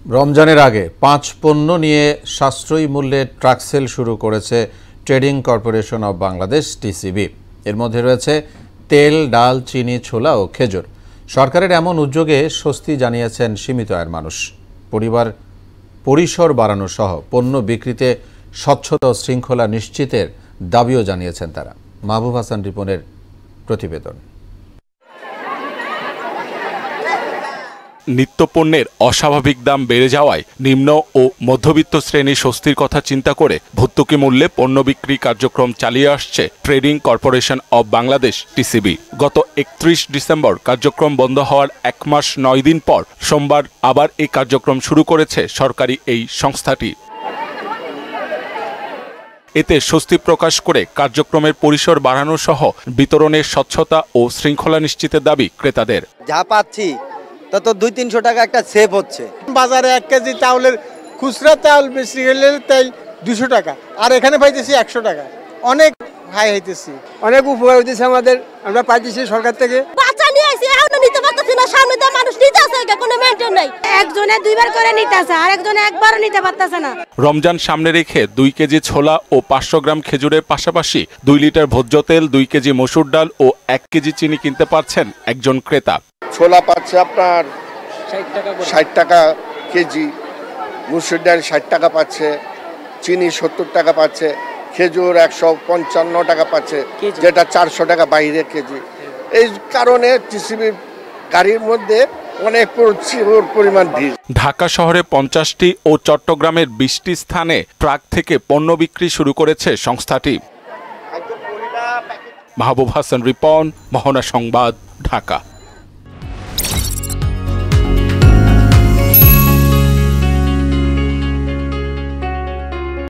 রমজানের আগে 5 পণ্য নিয়ে সাশ্রয়ী মূল্যে ট্রাক সেল শুরু করেছে trading corporation of Bangladesh TCB. এর মধ্যে রয়েছে তেল, ডাল, চিনি, ছোলা ও খেজুর। সরকারের এমন উদ্যোগে স্বস্তি জানিয়েছেন সীমিত আয়ের মানুষ। পরিসর বাড়ানো সহ পণ্য বিক্রিতে স্বচ্ছতা ও শৃঙ্খলা নিশ্চিতের দাবিও জানিয়েছেন তারা। মাহবুব হাসান রিপনের প্রতিবেদন। নিত্যপণ্যের অস্বাভাবিক দাম বেড়ে যাওয়ায় নিম্ন ও মধ্যবিত্ত শ্রেণী স্বস্তির কথা চিন্তা করে ভর্তুকি মূল্যে পণ্য বিক্রি কার্যক্রম চালিয়ে আসছে trading corporation of Bangladesh TCB. গত 31 ডিসেম্বর কার্যক্রম বন্ধ হওয়ার 1 মাস 9 দিন পর সোমবার আবার এই কার্যক্রম শুরু করেছে সরকারি এই সংস্থাটি। এতে স্বস্তি প্রকাশ করে কার্যক্রমের পরিসর বাড়ানো সহ বিতরণের স্বচ্ছতা ও শৃঙ্খলা নিশ্চিতের দাবি ক্রেতাদের। যা পাচ্ছি তত 200-300 টাকা একটা সেভ হচ্ছে। বাজারে 1 কেজি চাউলের খুচরা চাউল বেশি গেলে তাই 200 টাকা, আর এখানে পাইতেছি 100 টাকা। অনেক হাই হইতেছি, অনেক উপকার হইতেছে আমাদের, আমরা পাইতেছি সরকার থেকে। বাচ্চা নিয়ে আইছি, এখনো নিতে পারতেছি না, সামনে দিয়ে মানুষ নিতে আসে, কোনো মেইনটেইন নাই। একজনে 2বার করে নিতে আসে, আর একজনে একবারও নিতে পারতেছে না। রমজান সামনে রেখে 2 কেজি ছোলা ও 500 গ্রাম খেজুরের পাশাপাশি 2 লিটার ভোজ্য তেল, 2 কেজি মসুর ডাল ও 1 কেজি চিনি কিনতে পারছেন একজন ক্রেতা। ছোলা পাচ্ছে আপনার 60 টাকা কেজি, মসুর ডাল 60 টাকা পাচ্ছে, চিনি 70 টাকা পাচ্ছে, খেজুর 155 টাকা পাচ্ছে, যেটা 400 টাকা বাইরে কেজি। এই কারণে টিসিবি গাড়ির মধ্যে অনেক প্রচুর পরিমাণ ভিড়। ঢাকা শহরে 50টি ও চট্টগ্রামের 20টি স্থানে ট্রাক থেকে পণ্য বিক্রি শুরু করেছে সংস্থাটি। মাহবুব হাসান রিপন, মোহনা সংবাদ, ঢাকা।